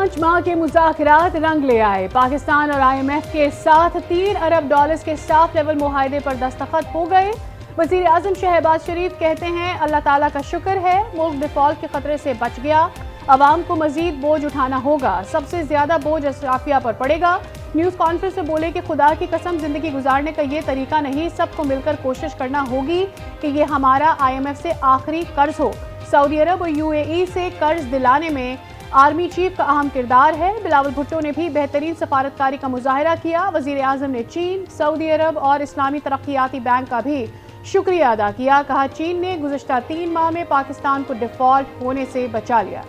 5 माह के मुज़ाकरात रंग ले आए। पाकिस्तान और IMF के साथ $3 अरब के स्टाफ लेवल मुआहदे पर दस्तखत हो गए। वज़ीर आज़म शहबाज शरीफ कहते हैं अल्लाह ताला का शुक्र है मुल्क डिफॉल्ट के खतरे से बच गया। अवाम को मजीद बोझ उठाना होगा, सबसे ज्यादा बोझ अशराफिया पर पड़ेगा। न्यूज़ कॉन्फ्रेंस में बोले कि खुदा की कसम जिंदगी गुजारने का ये तरीका नहीं, सबको मिलकर कोशिश करना होगी कि ये हमारा IMF से आखिरी कर्ज हो। सऊदी अरब और UAE से कर्ज दिलाने में आर्मी चीफ का अहम किरदार है। बिलावल भुट्टो ने भी बेहतरीन सफारतकारी का मुजाहरा किया। वजीर आजम ने चीन, सऊदी अरब और इस्लामी तरक्याती बैंक का भी शुक्रिया अदा किया। कहा चीन ने गुज़श्ता 3 माह में पाकिस्तान को डिफॉल्ट होने से बचा लिया।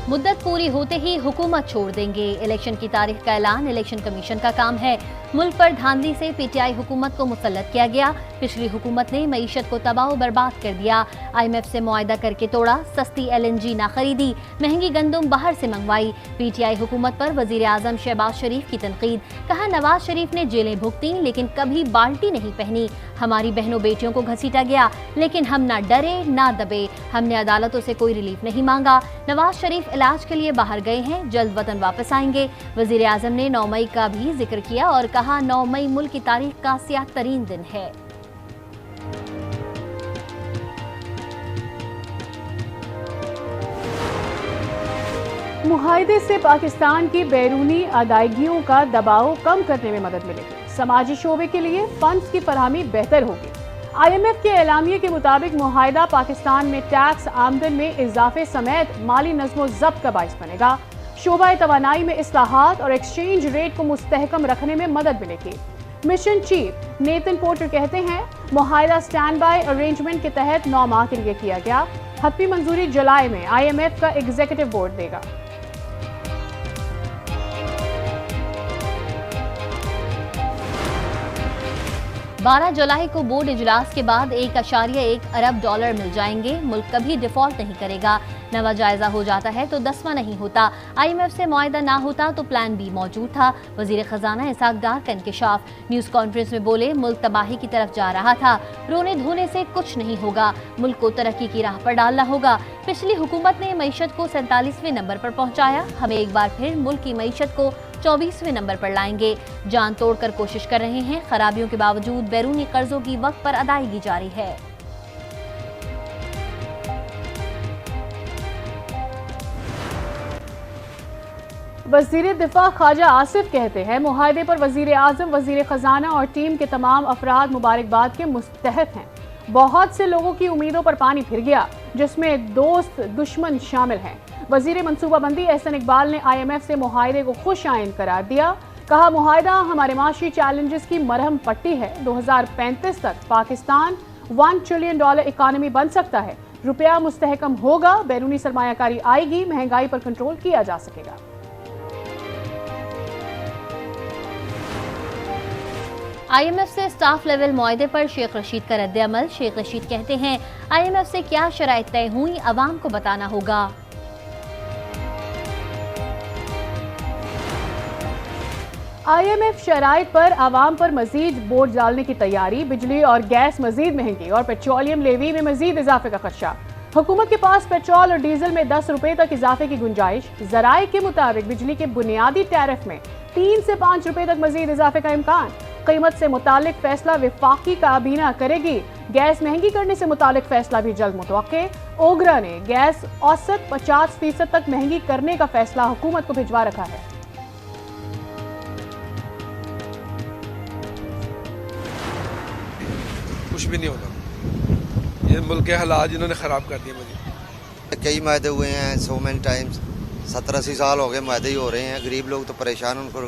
मुद्दत पूरी होते ही हुकूमत छोड़ देंगे। इलेक्शन की तारीख का ऐलान इलेक्शन कमीशन का काम है। मुल्क पर धांधली से PTI हुकूमत को मुसल्लत किया गया। पिछली हुकूमत ने मईशत को तबाह बर्बाद कर दिया। IMF से मुआहदा करके तोड़ा, सस्ती LNG ना खरीदी, महंगी गंदम बाहर से मंगवाई। PTI हुकूमत पर वजीर आजम शहबाज शरीफ की तनकीद। कहा नवाज शरीफ ने जेलें भुगती लेकिन कभी बाल्टी नहीं पहनी। हमारी बहनों बेटियों को घसीटा गया लेकिन हम ना डरे ना दबे। हमने अदालतों से कोई रिलीफ नहीं मांगा। नवाज शरीफ इलाज के लिए बाहर गए हैं, जल्द वतन वापस आएंगे। वजीर आजम ने 9 मई का भी जिक्र किया और कहा 9 मई मुल्क की तारीख का स्याह तरीन दिन है। मुआहदे से पाकिस्तान की बैरूनी अदायगियों का दबाव कम करने में मदद मिलेगी। समाजी शोबे के लिए फंड्स की फराहमी बेहतर होगी। IMF के एलामिये के मुताबिक मुआहदा पाकिस्तान में टैक्स आमदन में इजाफे समेत माली नज़्मो ज़ब्त का बाइस बनेगा। शोबा तवानाई में इस्लाहात और एक्सचेंज रेट को मुस्तहकम रखने में मदद मिलेगी। मिशन चीफ नेथन पोर्टर कहते हैं मुआहदा स्टैंड बाय अरेंजमेंट के तहत 9 माह के लिए किया गया। हतमी मंजूरी जुलाई में IMF का एग्जीक्यूटिव बोर्ड देगा। 12 जुलाई को बोर्ड इजलास के बाद $1.1 अरब मिल जाएंगे। मुल्क कभी डिफॉल्ट नहीं करेगा। नवा जायजा हो जाता है तो 10वां नहीं होता। IMF से मुआहदा ना होता तो प्लान B मौजूद था। वजीर खजाना इसाक डार का इंकशाफ। न्यूज़ कॉन्फ्रेंस में बोले मुल्क तबाही की तरफ जा रहा था, रोने धोने से कुछ नहीं होगा, मुल्क को तरक्की की राह पर डालना होगा। पिछली हुकूमत ने मईशत को 47वें नंबर पर पहुंचाया, हमें एक बार फिर मुल्क की मईशत को 24वें नंबर पर लाएंगे। जान तोड़कर कोशिश कर रहे हैं। खराबियों के बावजूद बैरूनी कर्जों की वक्त पर अदायगी जारी है। वजीर दिफा ख्वाजा आसिफ कहते हैं मुआहदे पर वजीर आजम, वजीर खजाना और टीम के तमाम अफराद मुबारकबाद के मुस्तहक हैं। बहुत से लोगों की उम्मीदों पर पानी फिर गया, जिसमें दोस्त दुश्मन शामिल हैं। वजीर मनसूबाबंदी एहसन इकबाल ने IMF से मुआहदे को खुश आइन करार दिया। कहा मुआहदा हमारे माशी चैलेंजेस की मरहम पट्टी है। 2035 तक पाकिस्तान $1 ट्रिलियन इकानमी बन सकता है। रुपया मुस्तहकम होगा, बैरूनी सरमायाकारी आएगी, महंगाई पर कंट्रोल किया जा सकेगा। IMF से स्टाफ लेवल मुआहदे पर शेख रशीद का रद्द अमल। शेख रशीद कहते हैं IMF से क्या शराइत तय हुई अवाम को बताना होगा। IMF शराइत पर आवाम पर मजीद बोझ डालने की तैयारी। बिजली और गैस मजीद महंगी और पेट्रोलियम लेवी में मजीद इजाफे का खदशा। हुकूमत के पास पेट्रोल और डीजल में 10 रुपए तक इजाफे की गुंजाइश। जराए के मुताबिक बिजली के बुनियादी टैरिफ में 3 से 5 रुपए तक मजीद इजाफे का इम्कान। कीमत से मुतालिक फैसला विफाकी काबीना करेगी। गैस महंगी करने से मुतालिक फैसला भी जल्द मुतवक्के। ओगरा ने गैस औसत 50% तक महंगी करने का फैसला हुकूमत को भिजवा रखा है। कुछ भी नहीं होगा, ये मुल्क के हालात जिन्होंने खराब कर दिए। मुझे कई मुआहदे हुए हैं, सो मैनी टाइम्स, 70-80 साल हो गए मुआहदे ही हो रहे हैं। गरीब लोग तो परेशान, उनको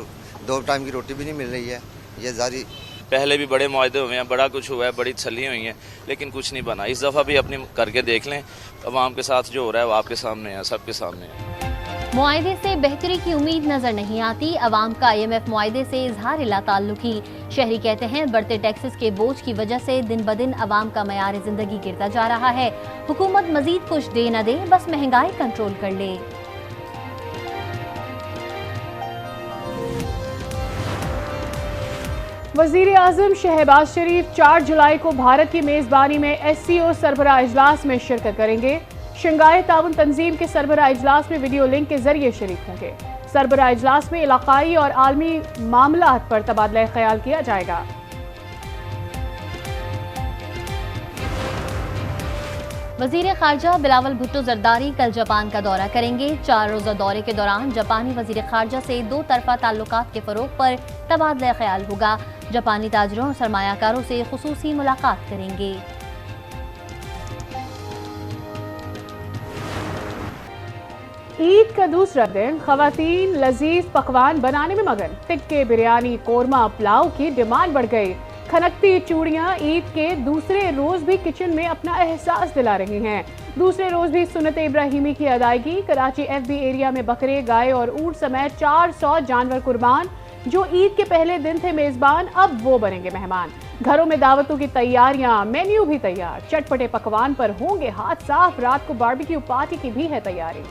2 टाइम की रोटी भी नहीं मिल रही है। ये जारी पहले भी बड़े मुआहदे हुए हैं, बड़ा कुछ हुआ है, बड़ी तसल्लियाँ हुई हैं, लेकिन कुछ नहीं बना। इस दफ़ा भी अपने करके देख लें। अवाम के साथ जो हो रहा है वो आपके सामने है, सबके सामने है। मुआहदे से बेहतरी की उम्मीद नजर नहीं आती। अवाम का IMF मुआहदे से इजहार ला ताल्लुकी। शहरी कहते हैं बढ़ते टैक्सेस के बोझ की वजह से दिन ब दिन अवाम का मयार जिंदगी गिरता जा रहा है। हुकूमत मजीद कुछ दे न दे, बस महंगाई कंट्रोल कर ले। वजीर आजम शहबाज शरीफ 4 जुलाई को भारत की मेजबानी में SCO सरबराह इजलास में शिरकत करेंगे। शंघाई ताउन तंजीम के सरबराह इजलास में वीडियो लिंक के जरिए शरीक होंगे। सरबराह इजलास में इलाकाई और आलमी मामलात पर तबादला ख्याल किया जाएगा। वजीर खारजा बिलावल भुट्टो जरदारी कल जापान का दौरा करेंगे। 4 रोजा दौरे के दौरान जापानी वजीर खारजा से 2 तरफा ताल्लुकात के फरोग पर तबादला ख्याल होगा। जापानी ताजरों और सरमायाकारों से खुसूसी मुलाकात करेंगे। ईद का दूसरा दिन खवातीन लजीज पकवान बनाने में मगन। टिक्के, बिरयानी, कोरमा, पुलाव की डिमांड बढ़ गई। खनकती चूड़ियां ईद के दूसरे रोज भी किचन में अपना एहसास दिला रही हैं। दूसरे रोज भी सुन्नत इब्राहिमी की अदायगी। कराची FB एरिया में बकरे, गाय और ऊंट समेत 400 जानवर कुर्बान। जो ईद के पहले दिन थे मेजबान, अब वो बनेंगे मेहमान। घरों में दावतों की तैयारियां, मेन्यू भी तैयार। चटपटे पकवान पर होंगे हाथ साफ। रात को बारबेक्यू पार्टी की भी है तैयारी।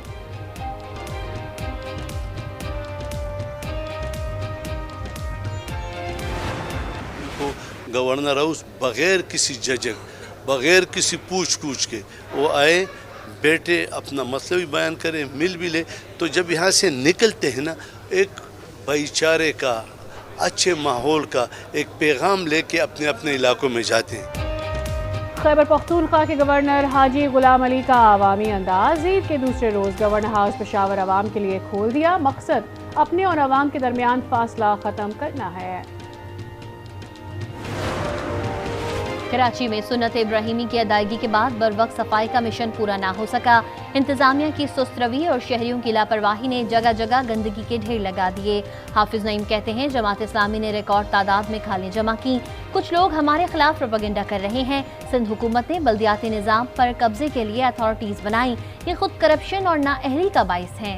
गवर्नर हाउस बगैर किसी झिझक, बगैर किसी पूछ कूछ के वो आए, बैठे, अपना मसला भी बयान करें, मिल भी ले। तो जब यहाँ से निकलते हैं ना, एक भाईचारे का, अच्छे माहौल का एक पैगाम लेके अपने अपने इलाकों में जाते हैं। खैबर पख्तूनख्वा के गवर्नर हाजी गुलाम अली का अवामी अंदाज। ईद के दूसरे रोज गवर्नर हाउस पेशावर अवाम के लिए खोल दिया। मकसद अपने और अवाम के दरमियान फासला खत्म करना है। कराची में सुन्नत इब्राहिमी की अदायगी के बाद बरवक्त सफाई का मिशन पूरा ना हो सका। इंतजामिया की सुस्त रवि और शहरियों की लापरवाही ने जगह जगह गंदगी के ढेर लगा दिए। हाफिज नईम कहते हैं, जमात इस्लामी ने रिकॉर्ड तादाद में खालें जमा की। कुछ लोग हमारे खिलाफ प्रोपेगेंडा कर रहे हैं। सिंध हुकूमत ने बल्दियाती निज़ाम पर कब्जे के लिए अथॉरिटीज बनाई। ये खुद करप्शन और नाअहली का बाइस है।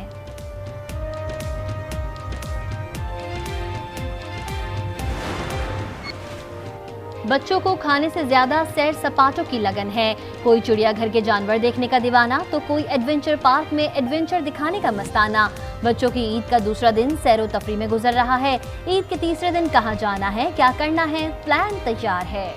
बच्चों को खाने से ज्यादा सैर सपाटों की लगन है। कोई चिड़ियाघर के जानवर देखने का दीवाना तो कोई एडवेंचर पार्क में एडवेंचर दिखाने का मस्ताना। बच्चों की ईद का दूसरा दिन सैरो तफरी में गुजर रहा है। ईद के तीसरे दिन कहाँ जाना है, क्या करना है, प्लान तैयार है।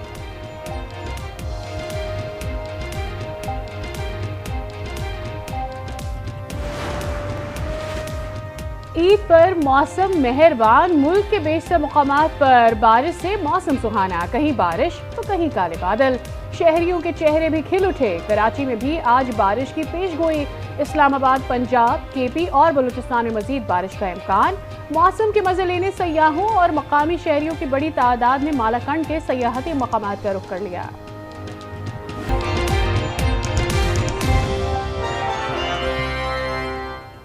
ईद पर मौसम मेहरबान। मुल्क के बेशतर मुकामात पर बारिश से मौसम सुहाना। कहीं बारिश तो कहीं काले बादल। शहरियों के चेहरे भी खिल उठे। कराची में भी आज बारिश की पेशगोई। इस्लामाबाद, पंजाब, KP और बलूचिस्तान में मजीद बारिश का इम्कान। मौसम के मजे लेने सयाहों और मकामी शहरियों की बड़ी तादाद ने मालाकंड के सयाहती मकामात का रुख कर लिया।